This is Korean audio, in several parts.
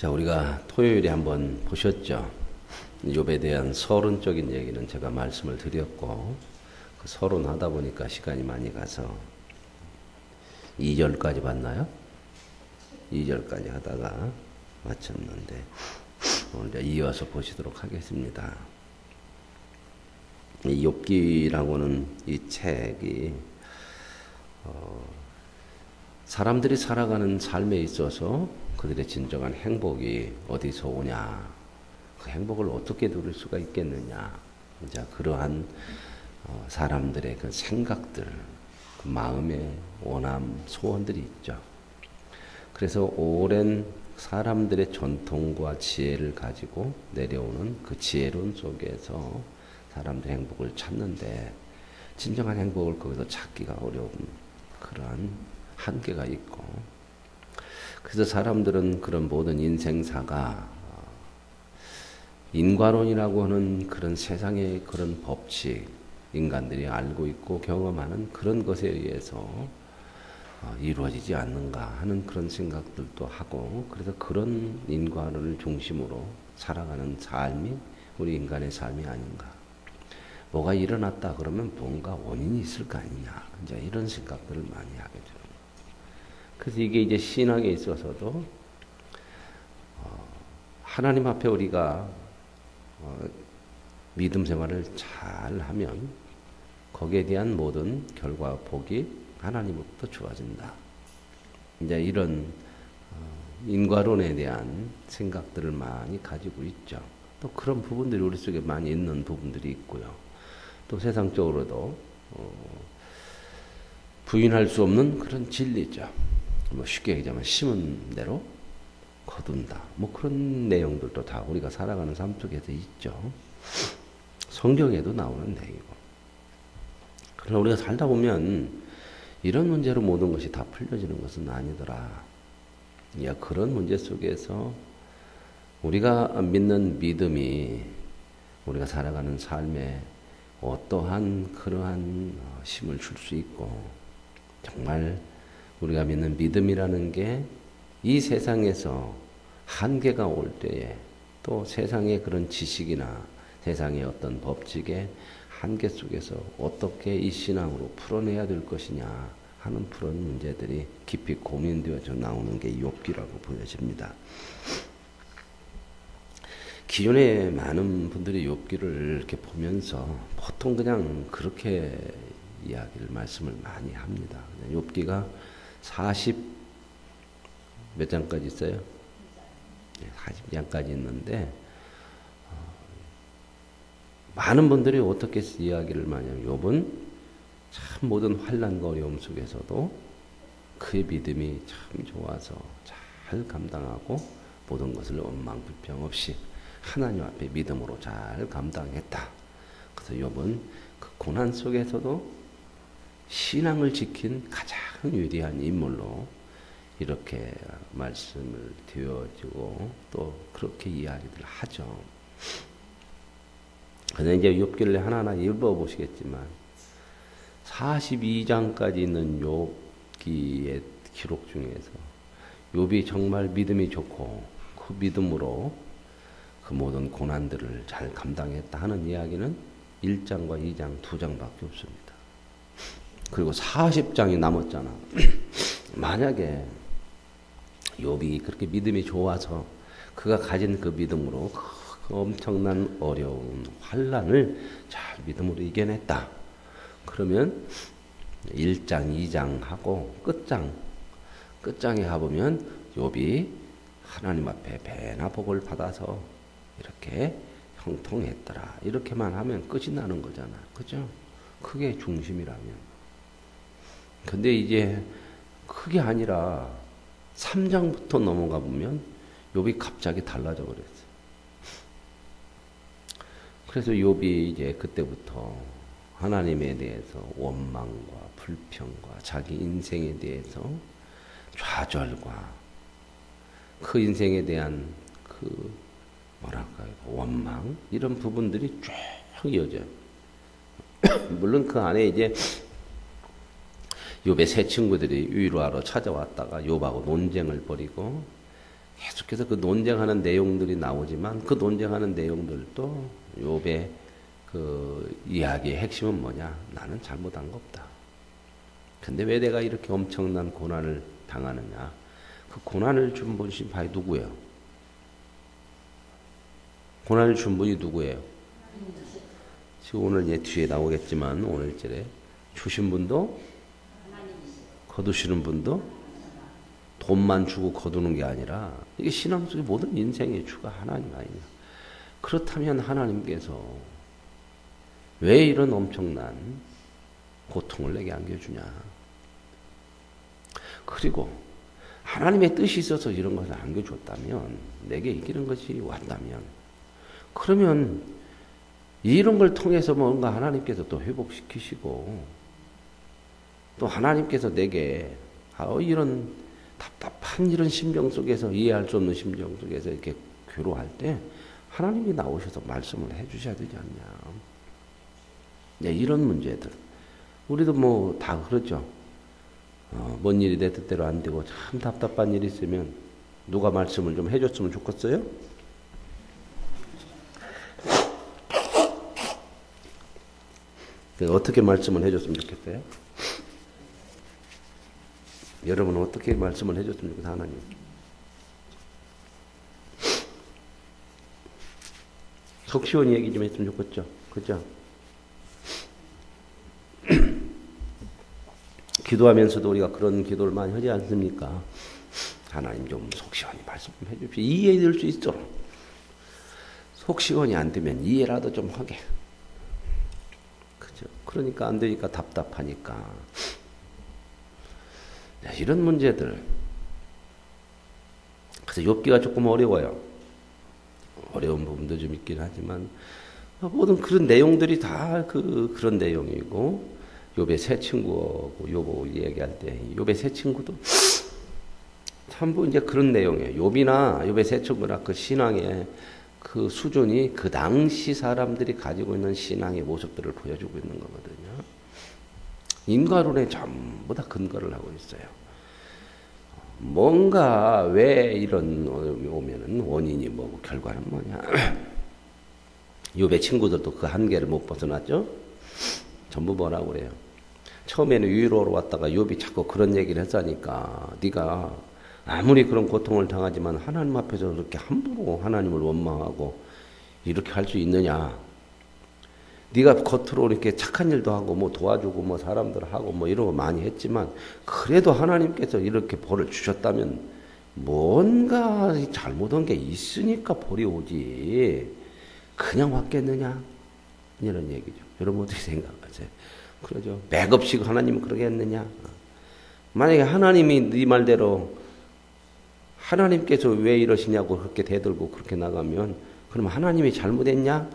자, 우리가 토요일에 한번 보셨죠? 욥에 대한 서론적인 얘기는 제가 말씀을 드렸고, 그 서론 하다 보니까 시간이 많이 가서 2절까지 봤나요? 2절까지 하다가 마쳤는데, 오늘 이제 이어서 보시도록 하겠습니다. 이 욥기라고는 이 책이 사람들이 살아가는 삶에 있어서 그들의 진정한 행복이 어디서 오냐, 그 행복을 어떻게 누릴 수가 있겠느냐, 이제 그러한 사람들의 그 생각들, 그 마음의 원함, 소원들이 있죠. 그래서 오랜 사람들의 전통과 지혜를 가지고 내려오는 그 지혜론 속에서 사람들의 행복을 찾는데, 진정한 행복을 거기서 찾기가 어려운 그러한 한계가 있고, 그래서 사람들은 그런 모든 인생사가 인과론이라고 하는 그런 세상의 그런 법칙, 인간들이 알고 있고 경험하는 그런 것에 의해서 이루어지지 않는가 하는 그런 생각들도 하고, 그래서 그런 인과론을 중심으로 살아가는 삶이 우리 인간의 삶이 아닌가. 뭐가 일어났다 그러면 뭔가 원인이 있을 거 아니냐, 이제 이런 생각들을 많이 하게 돼요. 그래서 이게 이제 신앙에 있어서도 하나님 앞에 우리가 믿음 생활을 잘 하면 거기에 대한 모든 결과 복이 하나님으로부터 주어진다. 이제 이런 인과론에 대한 생각들을 많이 가지고 있죠. 또 그런 부분들이 우리 속에 많이 있는 부분들이 있고요. 또 세상적으로도 부인할 수 없는 그런 진리죠. 뭐 쉽게 얘기하면 심은 대로 거둔다. 뭐 그런 내용들도 다 우리가 살아가는 삶 속에서 있죠. 성경에도 나오는 내용이고. 그러나 우리가 살다 보면 이런 문제로 모든 것이 다 풀려지는 것은 아니더라. 야, 그런 문제 속에서 우리가 믿는 믿음이 우리가 살아가는 삶에 어떠한 그러한 힘을 줄 수 있고, 정말 우리가 믿는 믿음이라는 게 이 세상에서 한계가 올 때에, 또 세상의 그런 지식이나 세상의 어떤 법칙의 한계 속에서 어떻게 이 신앙으로 풀어내야 될 것이냐 하는 그런 문제들이 깊이 고민되어져 나오는 게 욥기라고 보여집니다. 기존에 많은 분들이 욥기를 이렇게 보면서 보통 그냥 그렇게 이야기를 말씀을 많이 합니다. 욥기가 몇 장까지 있어요? 40장까지 있는데, 많은 분들이 어떻게 이야기를 많이 하면 욥은 참 모든 환난과 어려움 속에서도 그의 믿음이 참 좋아서 잘 감당하고 모든 것을 원망 불평 없이 하나님 앞에 믿음으로 잘 감당했다. 그래서 욥은 그 고난 속에서도 신앙을 지킨 가장 위대한 인물로 이렇게 말씀을 드려지고 또 그렇게 이야기를 하죠. 그래서 이제 욥기를 하나하나 읽어보시겠지만 42장까지 있는 욥기의 기록 중에서 욥이 정말 믿음이 좋고 그 믿음으로 그 모든 고난들을 잘 감당했다 하는 이야기는 1장과 2장, 2장밖에 없습니다. 그리고 40장이 남았잖아. 만약에 욥이 그렇게 믿음이 좋아서 그가 가진 그 믿음으로 그 엄청난 어려운 환난을 잘 믿음으로 이겨냈다. 그러면 1장, 2장 하고 끝장에 가보면 욥이 하나님 앞에 배나 복을 받아서 이렇게 형통했더라. 이렇게만 하면 끝이 나는 거잖아. 그죠? 그게 중심이라면. 근데 이제 그게 아니라 3장부터 넘어가 보면 욥이 갑자기 달라져 버렸어요. 그래서 욥이 이제 그때부터 하나님에 대해서 원망과 불평과 자기 인생에 대해서 좌절과 그 인생에 대한 그 뭐랄까요, 원망, 이런 부분들이 쭉 이어져요. 물론 그 안에 이제 욥의 세 친구들이 위로하러 찾아왔다가 욥하고 논쟁을 벌이고 계속해서 그 논쟁하는 내용들이 나오지만 그 논쟁하는 내용들도 욥의 그 이야기의 핵심은 뭐냐? 나는 잘못한 거 없다. 근데 왜 내가 이렇게 엄청난 고난을 당하느냐? 그 고난을 준 분이 바로 누구예요? 고난을 준 분이 누구예요? 지금 오늘 이제 뒤에 나오겠지만 오늘절에 주신 분도 거두시는 분도 돈만 주고 거두는 게 아니라 이게 신앙 속의 모든 인생의 주가 하나님 아니냐. 그렇다면 하나님께서 왜 이런 엄청난 고통을 내게 안겨주냐. 그리고 하나님의 뜻이 있어서 이런 것을 안겨줬다면 내게 이기는 것이 왔다면 그러면 이런 걸 통해서 뭔가 하나님께서 또 회복시키시고 또 하나님께서 내게 이런 답답한 이런 심정 속에서 이해할 수 없는 심정 속에서 이렇게 괴로워할 때 하나님이 나오셔서 말씀을 해주셔야 되지 않냐. 네, 이런 문제들 우리도 뭐 다 그렇죠. 뭔 일이 내 뜻대로 안 되고 참 답답한 일이 있으면 누가 말씀을 좀 해줬으면 좋겠어요? 어떻게 말씀을 해줬으면 좋겠어요? 여러분은 어떻게 말씀을 해줬으면 좋겠어요? 하나님. 속 시원히 얘기 좀 했으면 좋겠죠? 그죠? 기도하면서도 우리가 그런 기도를 많이 하지 않습니까? 하나님 좀 속 시원히 말씀 좀 해주십시오. 이해될 수 있도록. 속 시원이 안 되면 이해라도 좀 하게. 그죠? 그러니까 안 되니까 답답하니까. 네, 이런 문제들. 그래서 욥기가 조금 어려워요. 어려운 부분도 좀 있긴 하지만 모든 그런 내용들이 다 그런 내용이고 욥의 세 친구하고 욥 얘기할 때 욥의 세 친구도 전부 이제 그런 내용이에요. 욥이나 욥의 세 친구나 그 신앙의 그 수준이 그 당시 사람들이 가지고 있는 신앙의 모습들을 보여주고 있는 거거든요. 인과론에 전부 다 근거를 하고 있어요. 뭔가 왜 이런 오면은 원인이 뭐고 결과는 뭐냐. 욥의 친구들도 그 한계를 못 벗어났죠. 전부 뭐라고 그래요. 처음에는 위로로 왔다가 욥이 자꾸 그런 얘기를 했으니까 네가 아무리 그런 고통을 당하지만 하나님 앞에서 그렇게 함부로 하나님을 원망하고 이렇게 할 수 있느냐. 네가 겉으로 이렇게 착한 일도 하고 뭐 도와주고 뭐 사람들 하고 뭐 이런 거 많이 했지만 그래도 하나님께서 이렇게 벌을 주셨다면 뭔가 잘못한 게 있으니까 벌이 오지 그냥 왔겠느냐 이런 얘기죠. 여러분 어떻게 생각하세요? 그러죠. 맥없이 하나님은 그러게 했느냐. 만약에 하나님이 네 말대로 하나님께서 왜 이러시냐고 그렇게 대들고 그렇게 나가면 그럼 하나님이 잘못했냐?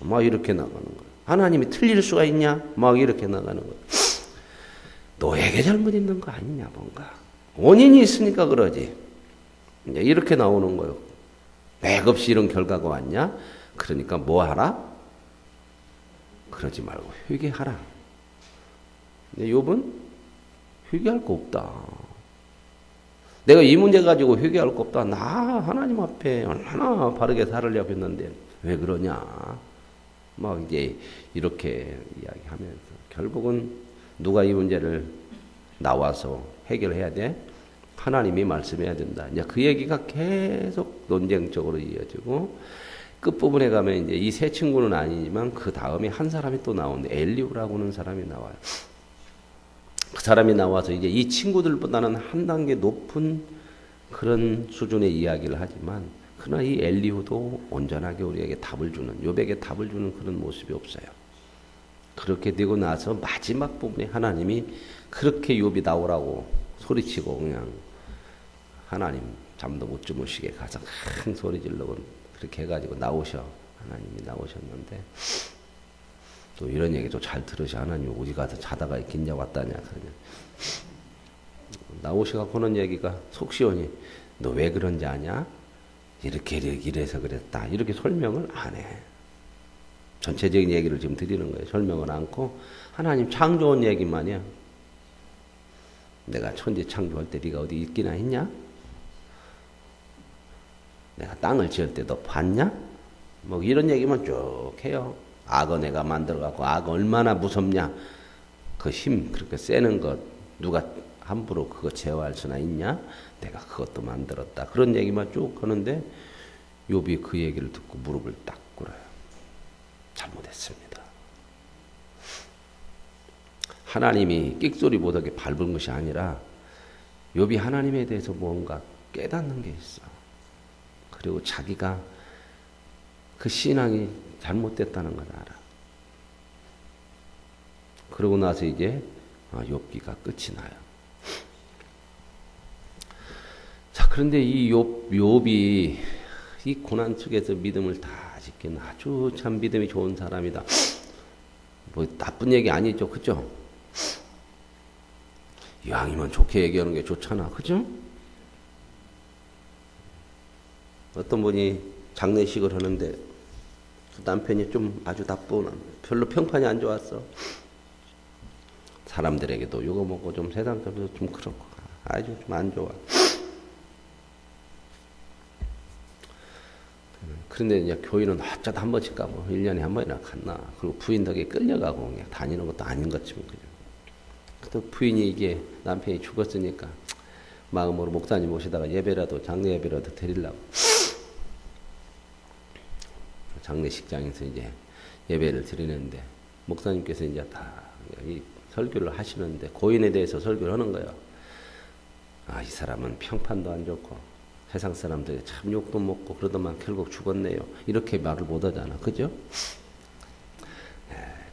막 이렇게 나가는 거예요. 하나님이 틀릴 수가 있냐? 막 이렇게 나가는 거예요. 너에게 잘못 있는 거 아니냐 뭔가. 원인이 있으니까 그러지. 이렇게 나오는 거예요. 맥없이 이런 결과가 왔냐? 그러니까 뭐 하라? 그러지 말고 회개하라. 근데 욥은 회개할 거 없다. 내가 이 문제 가지고 회개할 거 없다. 나 하나님 앞에 얼마나 바르게 살으려고 했는데 왜 그러냐. 막 이제 이렇게 이야기하면서 결국은 누가 이 문제를 나와서 해결해야 돼? 하나님이 말씀해야 된다. 이제 그 얘기가 계속 논쟁적으로 이어지고 끝부분에 가면 이제 이 세 친구는 아니지만 그 다음에 한 사람이 또 나오는데 엘리후라고 하는 사람이 나와요. 그 사람이 나와서 이제 이 친구들보다는 한 단계 높은 그런 수준의 이야기를 하지만 그러나 이 엘리후도 온전하게 우리에게 답을 주는 욥에게 답을 주는 그런 모습이 없어요. 그렇게 되고 나서 마지막 부분에 하나님이 그렇게 욥이 나오라고 소리치고 그냥 하나님 잠도 못 주무시게 가서 큰 소리 질러고 그렇게 해가지고 하나님이 나오셨는데 또 이런 얘기도 잘 들으시. 하나님 어디 가서 자다가 긴자 왔다냐 그러냐. 나오시가 보는 얘기가 속 시원히 너 왜 그런지 아냐? 이렇게 이래서 그랬다. 이렇게 설명을 안 해. 전체적인 얘기를 지금 드리는 거예요. 설명을 않고 하나님 창조한 얘기만이야. 내가 천지 창조할 때 네가 어디 있기나 했냐? 내가 땅을 지을 때 너 봤냐? 뭐 이런 얘기만 쭉 해요. 악어 내가 만들어갖고 악어 얼마나 무섭냐? 그 힘 그렇게 세는 것 누가 함부로 그거 제어할 수나 있냐? 내가 그것도 만들었다. 그런 얘기만 쭉 하는데 욥이 그 얘기를 듣고 무릎을 딱 꿇어요. 잘못했습니다. 하나님이 끽소리 못하게 밟은 것이 아니라 욥이 하나님에 대해서 뭔가 깨닫는 게 있어. 그리고 자기가 그 신앙이 잘못됐다는 걸 알아. 그러고 나서 이제 욥기가 끝이 나요. 자, 그런데 이 욥이 이 고난 속에서 믿음을 다 지킨 아주 참 믿음이 좋은 사람이다. 뭐 나쁜 얘기 아니죠, 그죠? 이왕이면 좋게 얘기하는 게 좋잖아, 그죠? 어떤 분이 장례식을 하는데 남편이 좀 아주 나쁜, 별로 평판이 안 좋았어. 사람들에게도 욕을 먹고 좀 세상적으로 좀 그렇고 아주 좀 안 좋아. 그런데 이제 교인은 어쩌다 한 번씩 가고 1년에 한 번이나 갔나. 그리고 부인 덕에 끌려가고 그냥 다니는 것도 아닌 것처럼 그죠. 또 부인이 이게 남편이 죽었으니까 마음으로 목사님 모시다가 예배라도 장례 예배라도 드리려고 장례식장에서 이제 예배를 드리는데 목사님께서 이제 다 이 설교를 하시는데 고인에 대해서 설교를 하는 거예요. 아, 이 사람은 평판도 안 좋고 세상 사람들이 참 욕도 먹고 그러더만 결국 죽었네요. 이렇게 말을 못 하잖아. 그죠?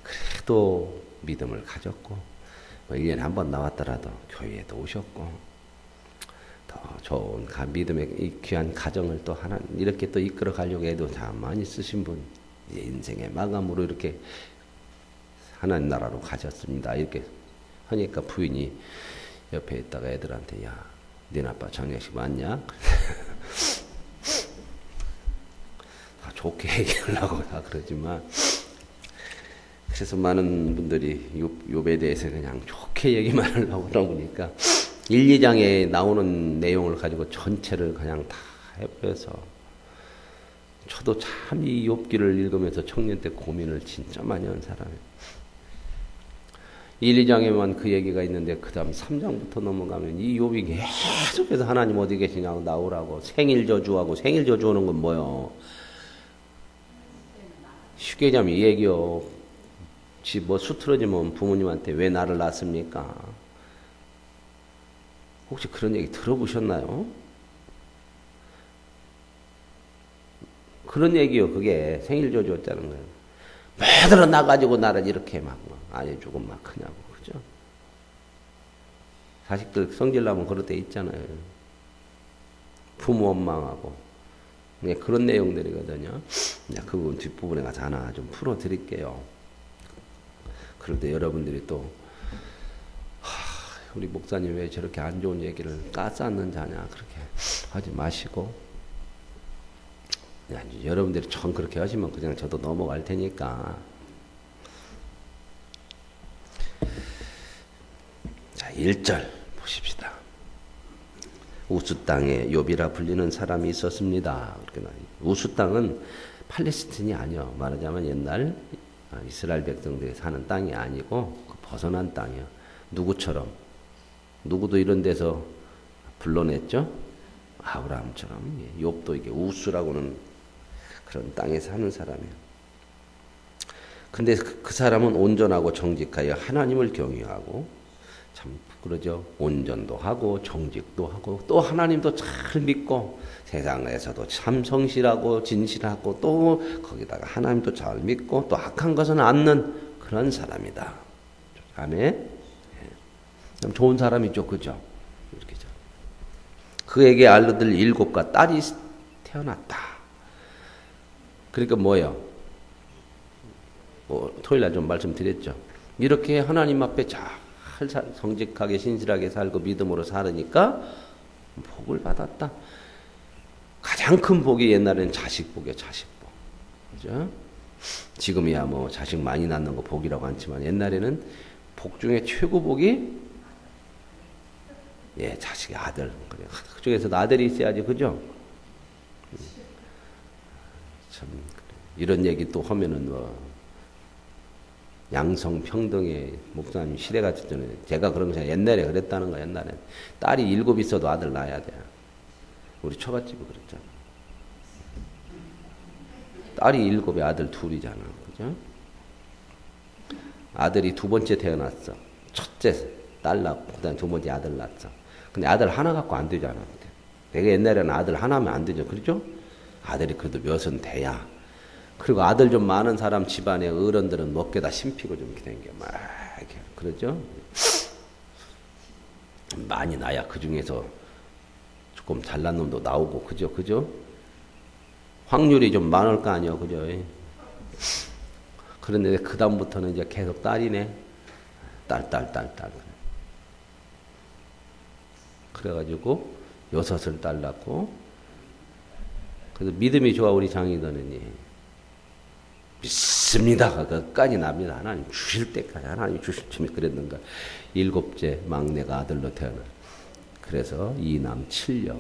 그래도 믿음을 가졌고 뭐 1년에 한 번 나왔더라도 교회에도 오셨고 더 좋은 믿음의 이 귀한 가정을 또 하나 이렇게 또 이끌어 가려고 해도 참 많이 쓰신 분 인생의 마감으로 이렇게 하나님 나라로 가셨습니다. 이렇게 하니까 부인이 옆에 있다가 애들한테 야, 니네 아빠 장례식 맞냐? 다 좋게 얘기하려고 다 그러지만 그래서 많은 분들이 욥에 대해서 그냥 좋게 얘기만 하려고 그러니까 1, 2장에 나오는 내용을 가지고 전체를 그냥 다 해버려서 저도 참 이 욥기를 읽으면서 청년 때 고민을 진짜 많이 한 사람이에요. 1, 2장에만 그 얘기가 있는데 그 다음 3장부터 넘어가면 이 욥이 계속해서 하나님 어디 계시냐고 나오라고 생일 저주하고 생일 저주하는 건 뭐요? 쉽게 얘기하면 이 얘기요. 지 뭐 수틀어지면 부모님한테 왜 나를 낳습니까? 혹시 그런 얘기 들어보셨나요? 그런 얘기요. 그게 생일 저주였다는 거예요. 매달 나가지고 나를 이렇게 막 안 해주고 막 하냐고. 그죠? 자식들 성질나면 그럴 때 있잖아요. 부모 원망하고. 그런 내용들이거든요. 그 부분 뒷부분에 가서 하나 좀 풀어드릴게요. 그럴 때 여러분들이 또 우리 목사님 왜 저렇게 안 좋은 얘기를 까쌓는 자냐 그렇게 하지 마시고 여러분들이 전 그렇게 하시면 그냥 저도 넘어갈 테니까 자 1절 보십시다. 우스 땅에 욥이라 불리는 사람이 있었습니다. 우스 땅은 팔레스틴이 아니요. 말하자면 옛날 이스라엘 백성들이 사는 땅이 아니고 벗어난 땅이요. 누구처럼 누구도 이런 데서 불러냈죠. 아브라함처럼 욥도 이게 우스라고는 그런 땅에 사는 사람이에요. 근데 그 사람은 온전하고 정직하여 하나님을 경외하고 참 그러죠. 온전도 하고 정직도 하고 또 하나님도 잘 믿고 세상에서도 참 성실하고 진실하고 또 거기다가 하나님도 잘 믿고 또 악한 것은 않는 그런 사람이다. 아멘. 참 좋은 사람이죠, 그죠? 이렇게죠. 그에게 아들 7과 딸이 태어났다. 그러니까 뭐예요? 토요일날 좀 말씀드렸죠. 이렇게 하나님 앞에 잘 정직하게 신실하게 살고 믿음으로 살으니까 복을 받았다. 가장 큰 복이 옛날에는 자식복이에요. 자식복. 그죠? 지금이야 뭐 자식 많이 낳는 거 복이라고 하지만 옛날에는 복 중에 최고 복이 자식의 아들. 그래. 그중에서도 아들이 있어야지. 그죠? 참 이런 얘기 또 하면은 뭐 양성평등의 목사님 시대가 전에 제가 그런 거 옛날에 그랬다는 거야. 옛날에 딸이 7 있어도 아들 낳아야 돼. 우리 처갓집이 그랬잖아. 딸이 7에 아들 2이잖아. 그죠? 아들이 2번째 태어났어. 첫째 딸 낳고 그다음 2번째 아들 낳았어. 근데 아들 하나 갖고 안 되잖아. 내가 옛날에는 아들 하나면 안 되죠. 그렇죠? 아들이 그래도 몇은 돼야. 그리고 아들 좀 많은 사람 집안의 어른들은 먹게다 심피고 좀 이렇게 된 게 막 이렇게 그러죠. 많이 나야 그 중에서 조금 잘난 놈도 나오고 그죠? 확률이 좀 많을 거 아니야, 그죠? 그런데 그 다음부터는 이제 계속 딸이네. 딸. 그래가지고 6을 딸 낳고. 그래서 믿음이 좋아 우리 장인어른이. 믿습니다. 끝까지 납니다. 하나님 주실 때까지 하나님 주실 쯤에 그랬는가. 7째 막내가 아들로 태어나. 그래서 2남 7녀.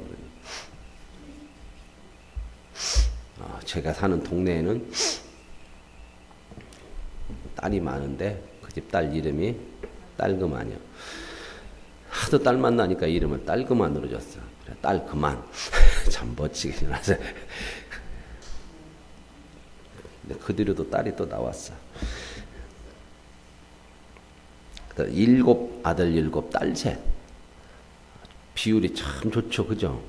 제가 사는 동네에는 딸이 많은데 그 집 딸 이름이 딸그만이요. 하도 딸 만나니까 이름을 딸그만으로 줬어. 그래, 딸그만. 참 멋지게 지나서. 그 뒤로도 딸이 또 나왔어. 7 아들 7 딸 셋. 비율이 참 좋죠. 그죠?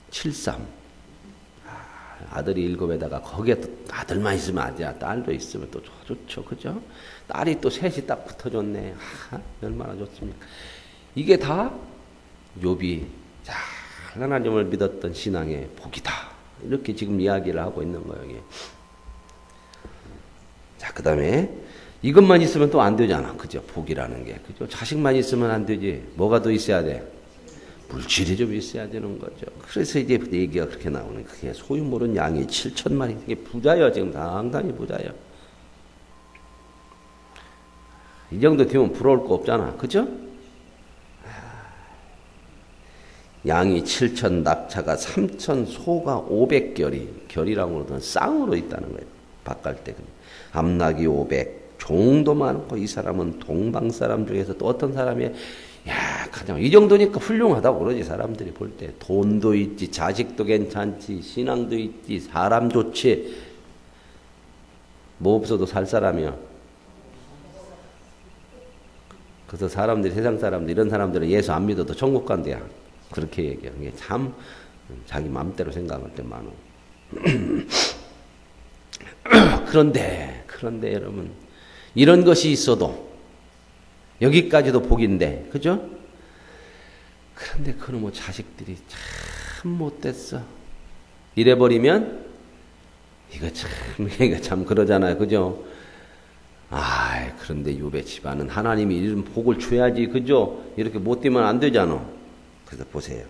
7-3. 아들이 7에다가 거기에 또 아들만 있으면 아니야. 딸도 있으면 또 좋죠. 그죠? 딸이 또 셋이 딱 붙어줬네. 얼마나 좋습니까? 이게 다 욥이 잘 하나님을 믿었던 신앙의 복이다. 이렇게 지금 이야기를 하고 있는 거예요. 이게. 자, 그 다음에 이것만 있으면 또 안 되잖아. 그죠? 복이라는 게. 그죠? 자식만 있으면 안 되지. 뭐가 더 있어야 돼? 물질이 좀 있어야 되는 거죠. 그래서 이제 얘기가 그렇게 나오는 거예요. 그게 소유 모른 양이 7천마리. 이게 부자예요. 지금 상당히 부자예요. 이 정도 되면 부러울 거 없잖아. 그죠? 양이 7천, 납차가 3천, 소가 500결이. 결이라고 그러던 쌍으로 있다는 거예요. 바깔 때. 암낙이 500. 종도 많고 이 사람은 동방 사람 중에서 또 어떤 사람이 야, 가장 이 정도니까 훌륭하다고 그러지 사람들이 볼 때. 돈도 있지, 자식도 괜찮지, 신앙도 있지, 사람 좋지. 뭐 없어도 살 사람이야. 그래서 사람들이 세상 사람들 이런 사람들은 예수 안 믿어도 천국 간대야. 그렇게 얘기하는 게 참 자기 마음대로 생각할 때 많아. 그런데 여러분 이런 것이 있어도 여기까지도 복인데, 그죠? 그런데 그놈의 자식들이 참 못됐어. 이래버리면 이거 참 그러잖아요, 그죠? 그런데 욥의 집안은 하나님이 이런 복을 줘야지, 그죠? 이렇게 못되면 안 되잖아. 그래서 보세요.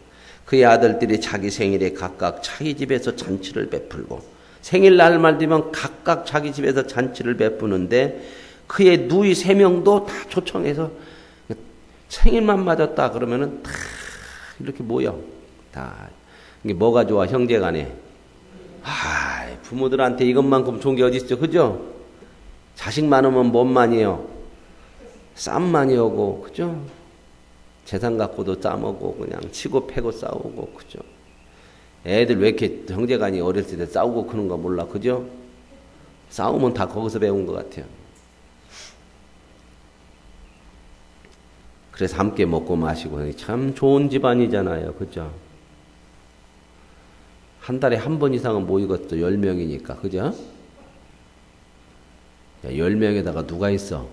그의 아들들이 자기 생일에 각각 자기 집에서 잔치를 베풀고 생일날 되면 각각 자기 집에서 잔치를 베푸는데 그의 누이 3명도 다 초청해서 생일만 맞았다 그러면은 다 이렇게 모여. 다. 이게 뭐가 좋아, 형제 간에. 부모들한테 이것만큼 좋은 게 어디 있죠, 그죠? 자식 많으면 뭔만이에요? 쌈만이 오고, 그죠? 재산 갖고도 싸먹고, 그냥 치고 패고 싸우고, 그죠? 애들 왜 이렇게 형제 간이 어렸을 때 싸우고 그런 거 몰라, 그죠? 싸우면 다 거기서 배운 것 같아요. 그래서 함께 먹고 마시고 참 좋은 집안이잖아요. 그죠? 한 달에 한 번 이상은 모이겠죠. 10명이니까. 그죠? 10명에다가 누가 있어?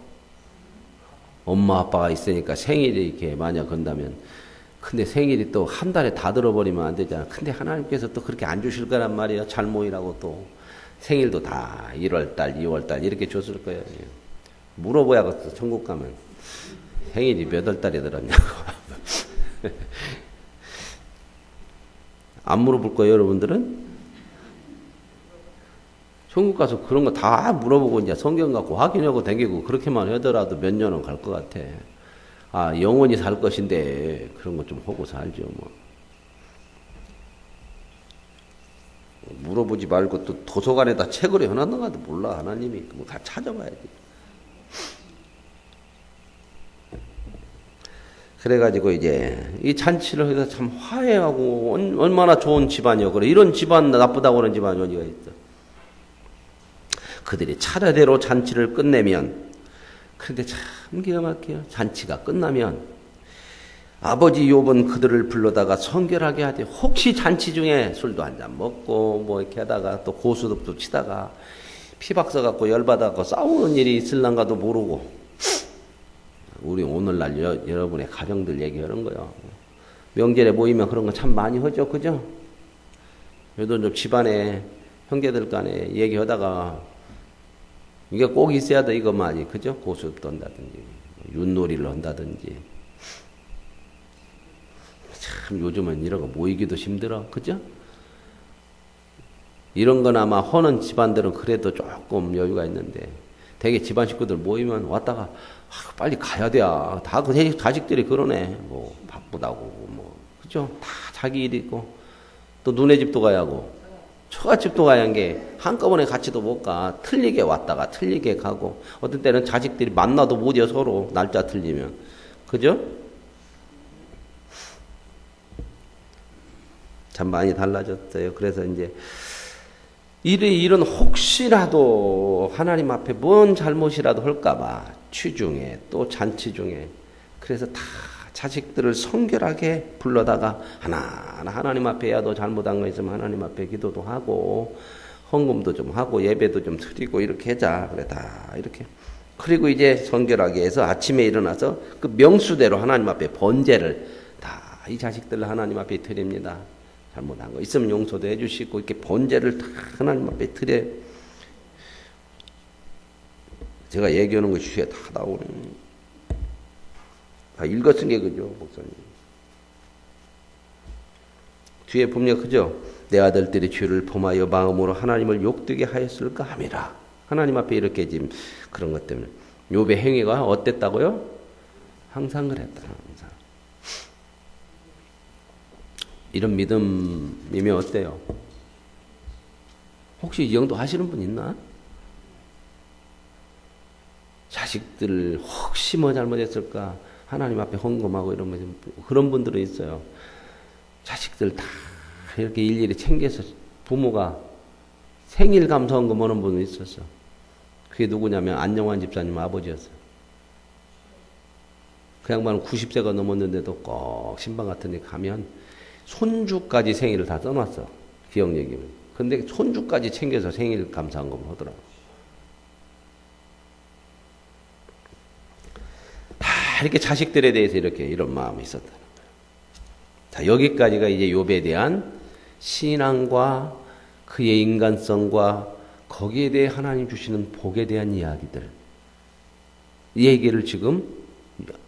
엄마 아빠가 있으니까 생일이 이렇게 만약 건다면 근데 생일이 또 한 달에 다 들어버리면 안 되잖아. 근데 하나님께서 또 그렇게 안 주실 거란 말이에요. 잘 모이라고 또 생일도 다 1월달 2월달 이렇게 줬을 거예요. 물어봐야겠어. 천국 가면 생일이 몇 월달에 들었냐고. 안 물어볼 거예요, 여러분들은? 천국 가서 그런 거 다 물어보고 이제 성경 갖고 확인하고 다니고 그렇게만 하더라도 몇 년은 갈 것 같아. 영원히 살 것인데 그런 거 좀 하고 살죠, 뭐. 물어보지 말고 또 도서관에다 책으로 해놨는가도 몰라. 하나님이 뭐 다 찾아봐야 돼. 그래가지고 이제 이 잔치를 해서 참 화해하고 얼마나 좋은 집안이요. 그래 이런 집안 나쁘다고 하는 집안이 어디가 있어. 그들이 차례대로 잔치를 끝내면 그런데 참 기가 막혀요. 잔치가 끝나면 아버지 욥은 그들을 불러다가 성결하게 하되 혹시 잔치 중에 술도 한잔 먹고 뭐 이렇게 하다가 또 고스톱도 치다가 피박서 갖고 열받아갖고 싸우는 일이 있을란가도 모르고 우리 오늘날 여러분의 가정들 얘기하는 거요. 명절에 모이면 그런 거 참 많이 하죠. 그죠? 요즘 좀 집안에 형제들 간에 얘기하다가 이게 꼭 있어야 돼 이것만이. 그죠? 고스톱도 한다든지 윷놀이를 한다든지 참 요즘은 이런 거 모이기도 힘들어. 그죠? 이런 건 아마 하는 집안들은 그래도 조금 여유가 있는데 되게 집안 식구들 모이면 왔다가 빨리 가야 돼. 다 그 자식들이 그러네. 뭐 바쁘다고 뭐 그죠? 다 자기 일 있고 또 누네 집도 가야 하고 처갓집도 가야 한 게 한꺼번에 같이도 못 가. 틀리게 왔다가 틀리게 가고 어떤 때는 자식들이 만나도 못이어 서로 날짜 틀리면. 그죠? 참 많이 달라졌어요. 그래서 이제 일은 혹시라도 하나님 앞에 뭔 잘못이라도 할까봐 취중에 또 잔치 중에 그래서 다 자식들을 성결하게 불러다가 하나하나 하나님 앞에 야 너 잘못한 거 있으면 하나님 앞에 기도도 하고 헌금도 좀 하고 예배도 좀 드리고 이렇게 하자. 그래 다 이렇게. 그리고 이제 성결하게 해서 아침에 일어나서 그 명수대로 하나님 앞에 번제를 다 이 자식들 하나님 앞에 드립니다. 잘못한 거 있으면 용서도 해주시고 이렇게 번제를 다 하나님 앞에 드려. 제가 얘기하는 것이 뒤에 다 나오는 다 읽었은 게 그죠 목사님. 뒤에 보면 그죠. 내 아들들이 죄를 범하여 마음으로 하나님을 욕되게 하였을까 함이라. 하나님 앞에 이렇게 지금 그런 것 때문에 욥의 행위가 어땠다고요? 항상 그랬다. 항상. 이런 믿음이면 어때요? 혹시 이 정도 하시는 분 있나? 자식들 혹시 뭐 잘못했을까? 하나님 앞에 헌금하고 이러면 그런 분들은 있어요. 자식들 다 이렇게 일일이 챙겨서 부모가 생일 감사헌금 하는 분은 있었어. 그게 누구냐면 안영환 집사님 아버지였어요. 그 양반은 90세가 넘었는데도 꼭 신방 같은 데 가면 손주까지 생일을 다 써놨어. 기억력이면. 근데 손주까지 챙겨서 생일 감사헌금을 하더라고. 다 이렇게 자식들에 대해서 이렇게 이런 마음이 있었다는 거예요. 자, 여기까지가 이제 욥에 대한 신앙과 그의 인간성과 거기에 대해 하나님 주시는 복에 대한 이야기들. 이 얘기를 지금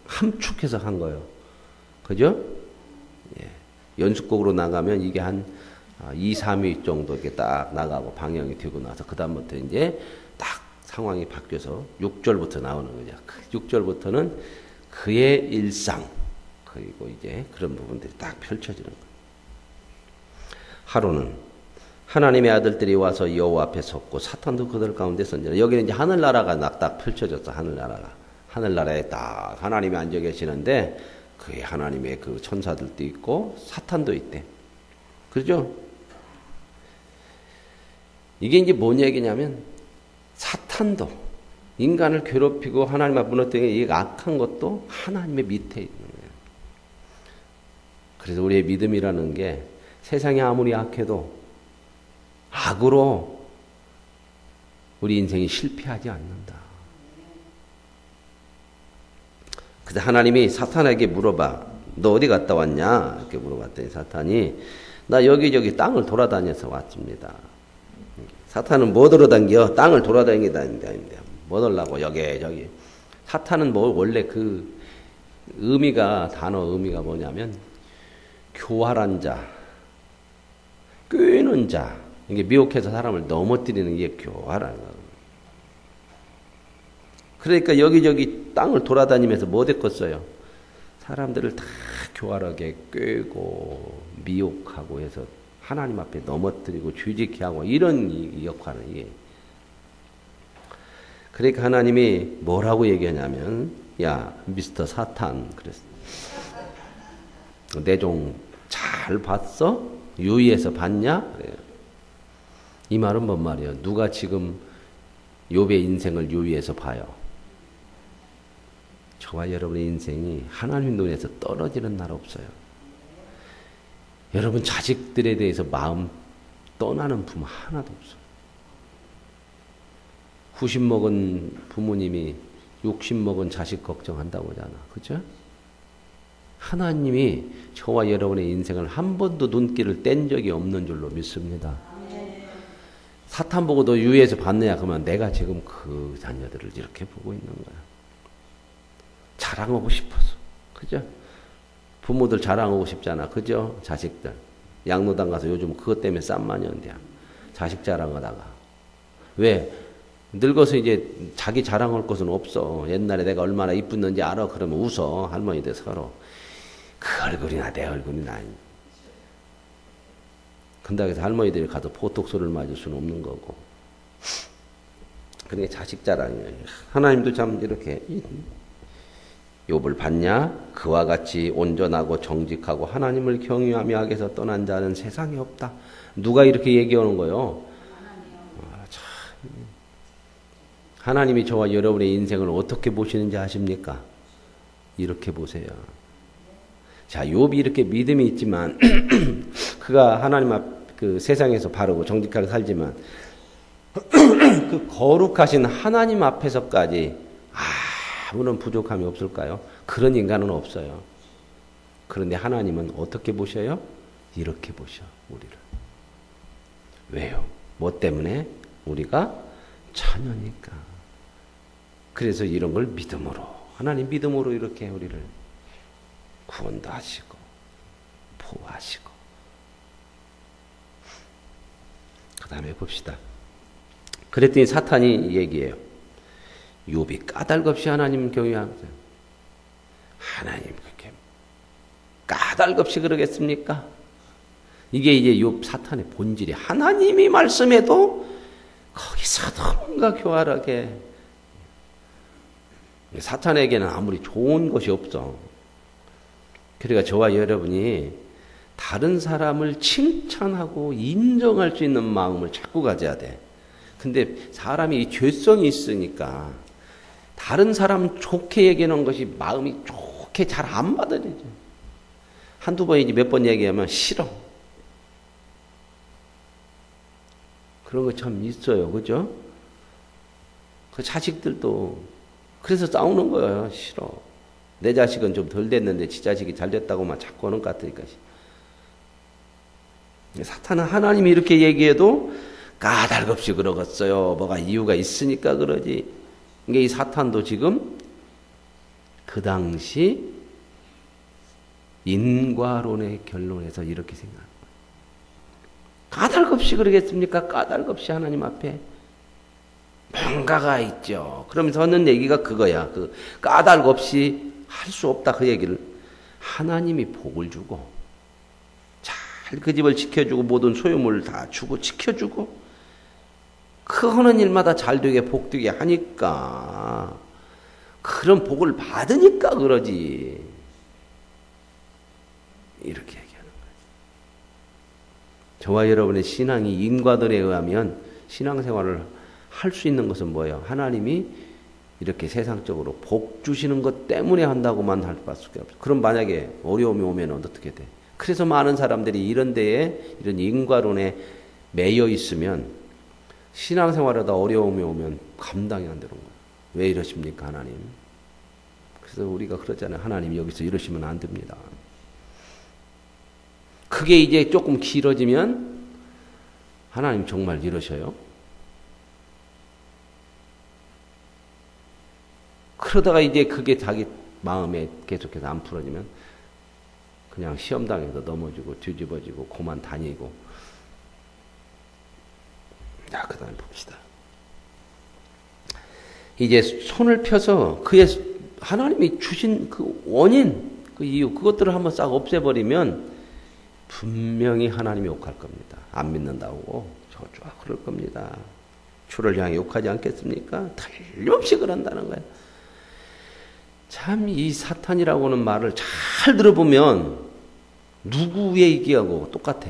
함축해서 한 거예요. 그죠? 예. 연습곡으로 나가면 이게 한 2, 3위 정도 이렇게 딱 나가고 방향이 되고 나서 그다음부터 이제 딱 상황이 바뀌어서 6절부터 나오는 거죠. 6절부터는 그의 일상 그리고 이제 그런 부분들이 딱 펼쳐지는 거예요. 하루는 하나님의 아들들이 와서 여호와 앞에 섰고 사탄도 그들 가운데 선지라. 여기는 이제 하늘나라가 딱 펼쳐졌어. 하늘나라가. 하늘나라에 딱 하나님이 앉아 계시는데 그의 하나님의 그 천사들도 있고 사탄도 있대. 그죠? 이게 이제 뭔 얘기냐면 사탄도 인간을 괴롭히고 하나님 앞에 무너뜨리는 이 악한 것도 하나님의 밑에 있는 거예요. 그래서 우리의 믿음이라는 게 세상이 아무리 악해도 악으로 우리 인생이 실패하지 않는다. 그래서 하나님이 사탄에게 물어봐. 너 어디 갔다 왔냐? 이렇게 물어봤더니 사탄이 나 여기저기 땅을 돌아다녀서 왔습니다. 사탄은 뭐 돌아다녀? 땅을 돌아다니다는데 뭐 하려고 여기저기. 사탄은 뭐 원래 그 의미가 단어 의미가 뭐냐면 교활한 자, 꾀는 자. 이게 미혹해서 사람을 넘어뜨리는 게 교활한 거. 그러니까 여기저기 땅을 돌아다니면서 뭐 됐겠어요? 사람들을 다 교활하게 꾀고 미혹하고 해서 하나님 앞에 넘어뜨리고 죄짓게 하고 이런 역할은 이게. 그러니까 하나님이 뭐라고 얘기하냐면 야 미스터 사탄 그랬어. 내 종 잘 봤어? 유의해서 봤냐? 그래요. 이 말은 뭔 말이에요? 누가 지금 욥의 인생을 유의해서 봐요? 저와 여러분의 인생이 하나님 눈에서 떨어지는 날 없어요. 여러분 자식들에 대해서 마음 떠나는 부모 하나도 없어요. 90 먹은 부모님이 60 먹은 자식 걱정한다고 하잖아. 그죠? 하나님이 저와 여러분의 인생을 한 번도 눈길을 뗀 적이 없는 줄로 믿습니다. 사탄 보고 너 유의해서 봤느냐? 그러면 내가 지금 그 자녀들을 이렇게 보고 있는 거야. 자랑하고 싶어서. 그죠? 부모들 자랑하고 싶잖아. 그죠? 자식들. 양로당 가서 요즘 그것 때문에 쌈 많이 온대요. 자식 자랑하다가. 왜? 늙어서 이제 자기 자랑할 것은 없어. 옛날에 내가 얼마나 이뻤는지 알아. 그러면 웃어. 할머니들 서로. 그 얼굴이나 내 얼굴이나. 근데 그래서 할머니들이 가서 보톡스를 맞을 수는 없는 거고. 그러니까 자식 자랑이에요. 하나님도 참 이렇게 욥을 봤냐? 그와 같이 온전하고 정직하고 하나님을 경유하며 악에서 떠난 자는 세상에 없다. 누가 이렇게 얘기하는 거요? 하나님이 저와 여러분의 인생을 어떻게 보시는지 아십니까? 이렇게 보세요. 자, 욥이 이렇게 믿음이 있지만 그가 하나님 앞 그 세상에서 바르고 정직하게 살지만 그 거룩하신 하나님 앞에서까지 아무런 부족함이 없을까요? 그런 인간은 없어요. 그런데 하나님은 어떻게 보셔요? 이렇게 보셔 우리를. 왜요? 뭐 때문에? 우리가 자녀니까. 그래서 이런 걸 믿음으로, 하나님 믿음으로 이렇게 우리를 구원도 하시고 보호하시고. 그 다음에 봅시다. 그랬더니 사탄이 얘기해요. 욥이 까닭없이 하나님 경외하세요. 하나님 그렇게 까닭없이 그러겠습니까? 이게 이제 욥 사탄의 본질이 하나님이 말씀해도 거기서도 뭔가 교활하게. 사탄에게는 아무리 좋은 것이 없어. 그러니까 저와 여러분이 다른 사람을 칭찬하고 인정할 수 있는 마음을 자꾸 가져야 돼. 근데 사람이 죄성이 있으니까 다른 사람 좋게 얘기하는 것이 마음이 좋게 잘 안 받아들여져. 한두 번이지 몇 번 얘기하면 싫어. 그런 거 참 있어요. 그죠? 그 자식들도 그래서 싸우는 거예요. 싫어. 내 자식은 좀 덜 됐는데 지 자식이 잘 됐다고만 자꾸 하는 것 같으니까. 사탄은 하나님이 이렇게 얘기해도 까닭없이 그러겠어요. 뭐가 이유가 있으니까 그러지. 이게 이 사탄도 지금 그 당시 인과론의 결론에서 이렇게 생각하는 거예요. 까닭없이 그러겠습니까? 까닭없이 하나님 앞에 뭔가가 있죠. 그러면서 하는 얘기가 그거야. 그 까닭없이 할 수 없다 그 얘기를. 하나님이 복을 주고 잘 그 집을 지켜주고 모든 소유물을 다 주고 지켜주고 그 하는 일마다 잘 되게 복되게 하니까 그런 복을 받으니까 그러지. 이렇게 얘기하는 거예요. 저와 여러분의 신앙이 인과들에 의하면 신앙생활을 할 수 있는 것은 뭐예요? 하나님이 이렇게 세상적으로 복 주시는 것 때문에 한다고만 할 수밖에 없어요. 그럼 만약에 어려움이 오면 어떻게 돼? 그래서 많은 사람들이 이런 데에 이런 인과론에 매여 있으면 신앙생활하다 어려움이 오면 감당이 안 되는 거예요. 왜 이러십니까, 하나님? 그래서 우리가 그러잖아요. 하나님 여기서 이러시면 안 됩니다. 그게 이제 조금 길어지면 하나님 정말 이러셔요? 그러다가 이제 그게 자기 마음에 계속해서 안 풀어지면 그냥 시험당해서 넘어지고 뒤집어지고 고만 다니고. 자, 그 다음에 봅시다. 이제 손을 펴서 그의 하나님이 주신 그 원인, 그 이유, 그것들을 한번 싹 없애버리면 분명히 하나님이 욕할 겁니다. 안 믿는다고 저쪽 그럴 겁니다. 주를 향해 욕하지 않겠습니까? 틀림없이 그런다는 거예요. 참 이 사탄이라고는 말을 잘 들어보면 누구 얘기하고 똑같아.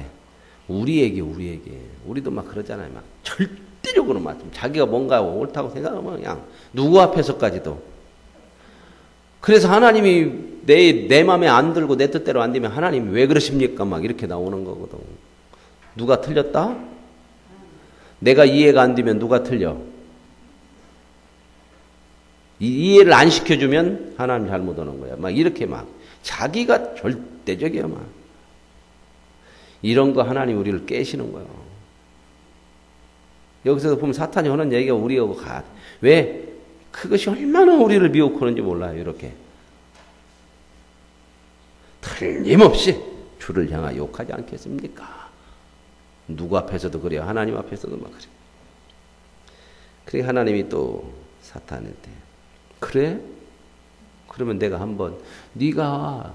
우리 얘기. 우리도 막 그러잖아요. 막 절대적으로 막 자기가 뭔가 옳다고 생각하면 그냥 누구 앞에서까지도. 그래서 하나님이 내 맘에 안 들고 내 뜻대로 안 되면 하나님이 왜 그러십니까? 막 이렇게 나오는 거거든. 누가 틀렸다? 내가 이해가 안 되면 누가 틀려? 이해를 안 시켜주면 하나님 잘못하는 거야. 막 이렇게 막 자기가 절대적이야 막. 이런 거 하나님 우리를 깨시는 거예요. 여기서 보면 사탄이 하는 얘기가 우리하고 같아. 왜? 그것이 얼마나 우리를 미혹하는지 몰라요. 이렇게. 틀림없이 주를 향하여 욕하지 않겠습니까? 누구 앞에서도 그래요. 하나님 앞에서도 막 그래요. 그래 하나님이 또 사탄한테 그래? 그러면 내가 한번 네가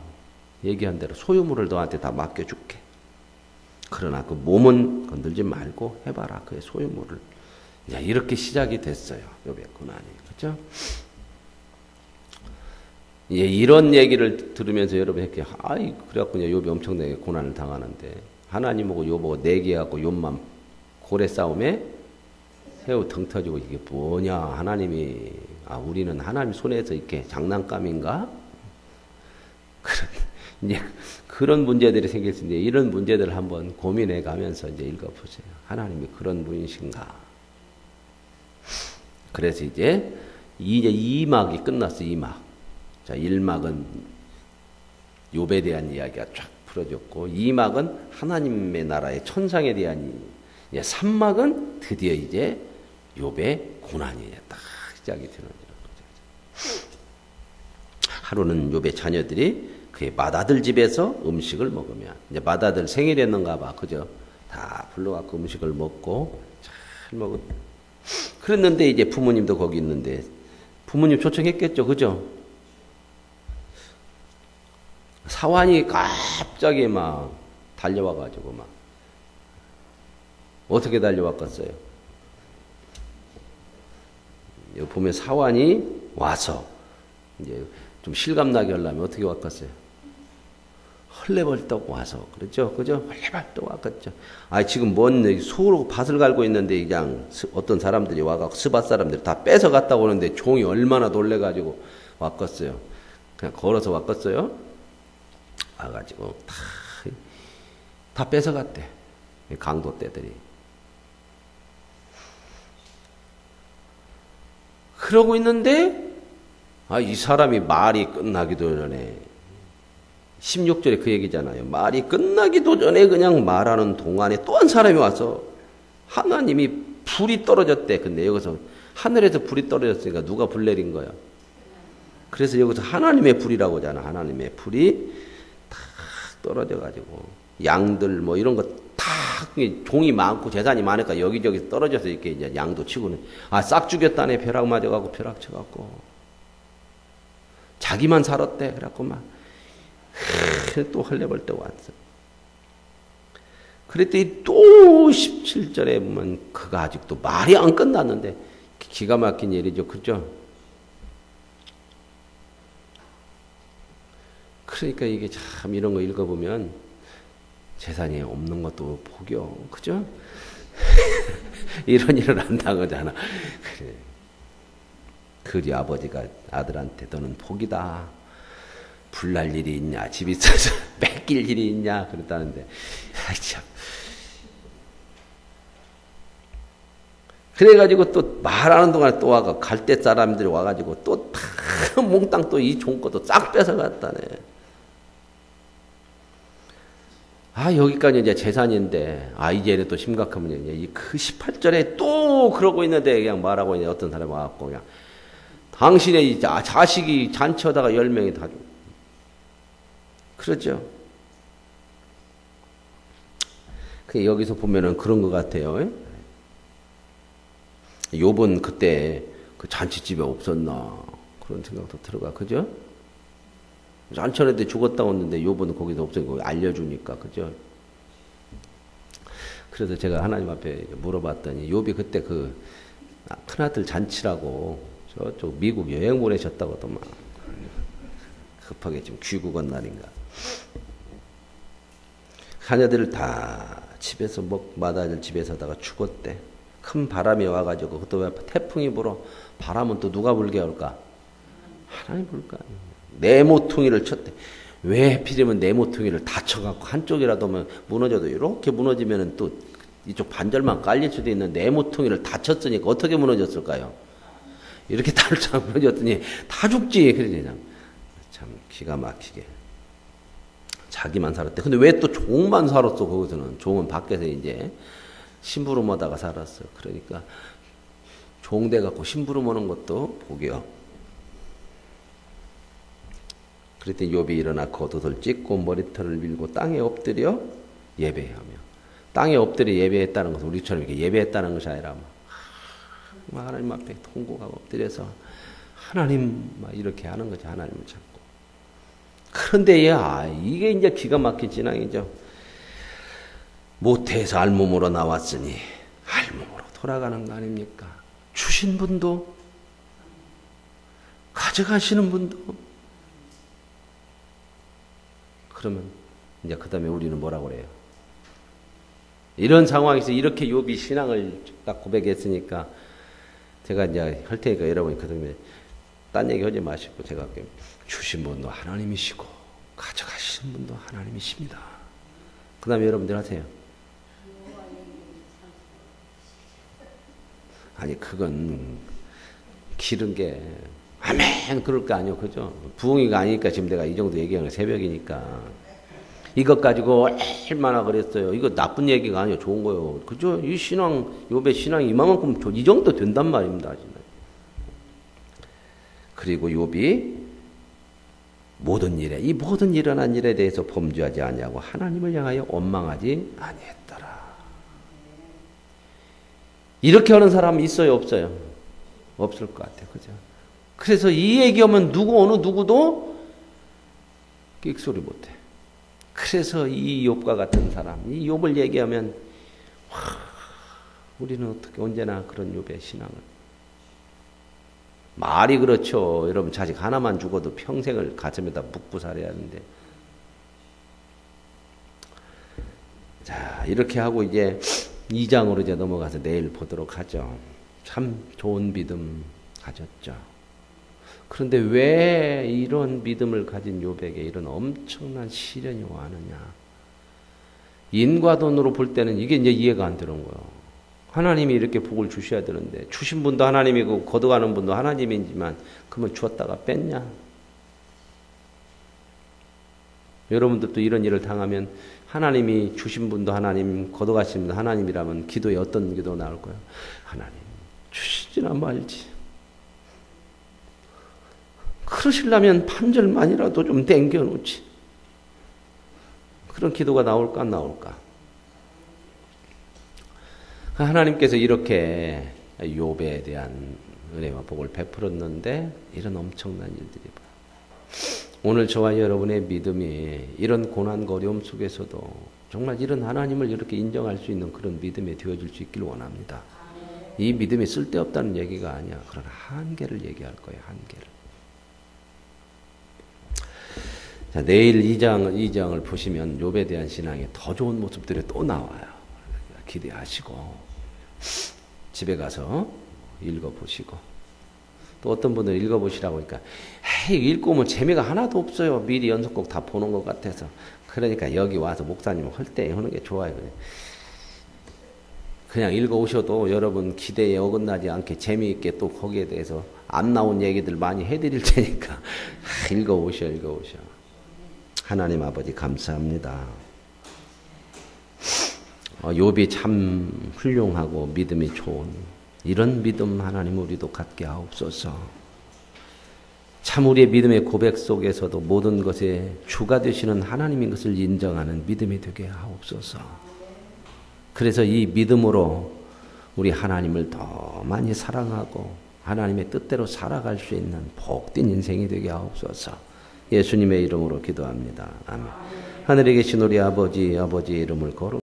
얘기한 대로 소유물을 너한테 다 맡겨줄게. 그러나 그 몸은 건들지 말고 해봐라. 그의 소유물을. 야, 이렇게 시작이 됐어요. 욥의 고난이. 그렇죠? 예, 이런 얘기를 들으면서 여러분 이렇게 아이 그래갖고 욥이 엄청나게 고난을 당하는데 하나님하고 욥하고 내기하고 욥만 고래 싸움에 새우 등 터지고 이게 뭐냐 하나님이 우리는 하나님 손에서 이렇게 장난감인가? 이제 그런 문제들이 생길 수 있는데 이런 문제들을 한번 고민해 가면서 이제 읽어보세요. 하나님이 그런 분이신가? 그래서 이제 2막이 끝났어. 2막. 자, 1막은 욥에 대한 이야기가 쫙 풀어졌고 2막은 하나님의 나라의 천상에 대한 3막은 드디어 이제 욥의 고난이 딱 시작이 되는 거죠. 하루는 욥의 자녀들이 그의 맏아들 집에서 음식을 먹으면 이제 맏아들 생일이었는가 봐. 그죠? 다 불러갖고 음식을 먹고 잘 먹은. 그랬는데 이제 부모님도 거기 있는데 부모님 초청했겠죠. 그죠? 사환이 갑자기 막 달려와가지고 막 어떻게 달려왔겠어요? 여기 보면 사환이 와서 이제 좀 실감나게 하려면 어떻게 왔겠어요? 헐레벌떡 와서 그렇죠, 그죠? 헐레벌떡 왔겠죠. 지금 뭔 소로 밭을 갈고 있는데 그냥 어떤 사람들이 와가 스밧 사람들이 다 뺏어 갔다 오는데 종이 얼마나 놀래가지고 왔겠어요. 그냥 걸어서 왔겠어요. 와가지고 다 뺏어 갔대. 강도 떼들이. 그러고 있는데 이 사람이 말이 끝나기도 전에 16절에 그 얘기잖아요. 말이 끝나기도 전에 그냥 말하는 동안에 또 한 사람이 와서 하나님이 불이 떨어졌대. 근데 여기서 하늘에서 불이 떨어졌으니까 누가 불 내린 거야? 그래서 여기서 하나님의 불이라고 하잖아. 하나님의 불이 탁 떨어져가지고 양들 뭐 이런 거 탁 종이 많고 재산이 많으니까 여기저기 떨어져서 이렇게 이제 양도 치고는 싹 죽였다네. 벼락 맞아가고 벼락 쳐갖고 자기만 살았대. 그래갖고 막 또 헐레벌떡 왔어. 그랬더니 또 17절에 보면 그가 아직도 말이 안 끝났는데 기가 막힌 일이죠. 그죠? 그러니까 이게 참 이런 거 읽어보면 재산이 없는 것도 복이요. 그죠? 이런 일을 안 당하잖아. 그래. 그리 아버지가 아들한테 너는 복이다. 불날 일이 있냐, 집 있어서 뺏길 일이 있냐 그랬다는데 참. 그래가지고 또 말하는 동안에 또 와가 갈대 사람들이 와가지고 또 다 몽땅 또 이 종 것도 싹 뺏어갔다네. 여기까지 이제 재산인데 이제는 또 심각하면 이제 그 18절에 또 그러고 있는데 그냥 말하고 있는 어떤 사람이 와갖고 그냥 당신의 자식이 잔치하다가 10명이 다 죽고. 그렇죠? 여기서 보면은 그런 것 같아요. 욥은 그때 그 잔치집에 없었나 그런 생각도 들어가. 그죠? 잔치하는데 죽었다고 했는데 욥은 거기서 없으니까 알려주니까. 그죠? 그래서 제가 하나님 앞에 물어봤더니 욥이 그때 그 큰아들 잔치라고 저쪽 미국 여행 보내셨다고도 막 급하게 지금 귀국한 날인가. 자녀들 다 집에서 마다들 집에서다가 죽었대. 큰 바람이 와가지고 그것도 왜 태풍이 불어. 바람은 또 누가 불게 할까? 하나님 불까? 네모퉁이를 쳤대. 왜 하필이면 네모퉁이를 다 쳐갖고 한쪽이라도 무너져도 이렇게 무너지면은 또 이쪽 반절만 깔릴 수도 있는 네모퉁이를 다 쳤으니까 어떻게 무너졌을까요? 이렇게 달짝 무너졌더니 다 죽지. 그러지. 참 기가 막히게. 자기만 살았대. 근데 왜 또 종만 살았어, 거기서는. 종은 밖에서 이제 심부름하다가 살았어. 그러니까 종 돼갖고 심부름하는 것도 복이요. 그랬더니 욥이 일어나 겉옷을 찢고 머리털을 밀고 땅에 엎드려 예배하며. 땅에 엎드려 예배했다는 것은 우리처럼 이렇게 예배했다는 것이 아니라 막 하나님 앞에 통곡하고 엎드려서 하나님 막 이렇게 하는 거지. 하나님을 찾고. 그런데 이게 이제 기가 막힌 진앙이죠. 모태에서 알몸으로 나왔으니 알몸으로 돌아가는 거 아닙니까? 주신 분도 가져가시는 분도. 그러면 이제 그 다음에 우리는 뭐라고 그래요? 이런 상황에서 이렇게 욥이 신앙을 딱 고백했으니까 제가 이제 할 테니까 여러분이 그 다음에 딴 얘기 하지 마시고 제가 주신 분도 하나님이시고 가져가시는 분도 하나님이십니다. 그 다음에 여러분들 하세요. 아니 그건 기른 게 아멘 그럴 거 아니요. 그죠? 부흥이가 아니니까 지금 내가 이 정도 얘기하는 거 새벽이니까. 이것 가지고 얼마나 그랬어요. 이거 나쁜 얘기가 아니에요. 좋은 거예요. 그죠? 이 신앙, 욥의 신앙이 이만큼 이 정도 된단 말입니다. 그리고 욥이 모든 일에, 이 모든 일어난 일에 대해서 범죄하지 아니하고 하나님을 향하여 원망하지 아니했더라. 이렇게 하는 사람 있어요, 없어요? 없을 것 같아요. 그죠? 그래서 이 얘기하면 어느 누구도 끽소리 못해. 그래서 이 욥과 같은 사람, 이 욥을 얘기하면 우리는 어떻게 언제나 그런 욥의 신앙을. 말이 그렇죠. 여러분 자식 하나만 죽어도 평생을 가슴에다 묵고 살아야 하는데. 자, 이렇게 하고 이제 2장으로 이제 넘어가서 내일 보도록 하죠. 참 좋은 믿음 가졌죠. 그런데 왜 이런 믿음을 가진 욥에게 이런 엄청난 시련이 와느냐. 인과 돈으로 볼 때는 이게 이제 이해가 안 되는 거예요. 하나님이 이렇게 복을 주셔야 되는데 주신 분도 하나님이고 거둬가는 분도 하나님이지만 그러면 주었다가 뺐냐. 여러분들도 이런 일을 당하면 하나님이 주신 분도 하나님, 거둬가신 분도 하나님이라면 기도에 어떤 기도 나올 거예요? 하나님 주시지나 말지. 그러시려면 판절만이라도 좀 땡겨놓지. 그런 기도가 나올까 안 나올까? 하나님께서 이렇게 욥에 대한 은혜와 복을 베풀었는데 이런 엄청난 일들이 오늘 저와 여러분의 믿음이 이런 고난 어려움 속에서도 정말 이런 하나님을 이렇게 인정할 수 있는 그런 믿음이 되어질 수 있기를 원합니다. 이 믿음이 쓸데없다는 얘기가 아니야. 그런 한계를 얘기할 거예요. 한계를. 자, 내일 2장을 보시면 욥에 대한 신앙의 더 좋은 모습들이 또 나와요. 기대하시고 집에 가서 읽어보시고 또 어떤 분들은 읽어보시라고 하니까 읽고 오면 재미가 하나도 없어요. 미리 연속곡 다 보는 것 같아서. 그러니까 여기 와서 목사님 할 때 하는 게 좋아요. 그냥 읽어오셔도 여러분 기대에 어긋나지 않게 재미있게 또 거기에 대해서 안 나온 얘기들 많이 해드릴 테니까 읽어오셔. 하나님 아버지 감사합니다. 욥이 참 훌륭하고 믿음이 좋은 이런 믿음 하나님 우리도 갖게 하옵소서. 참 우리의 믿음의 고백 속에서도 모든 것의 주가 되시는 하나님인 것을 인정하는 믿음이 되게 하옵소서. 그래서 이 믿음으로 우리 하나님을 더 많이 사랑하고 하나님의 뜻대로 살아갈 수 있는 복된 인생이 되게 하옵소서. 예수님의 이름으로 기도합니다. 아멘. 하늘에 계신 우리 아버지의 이름을 거룩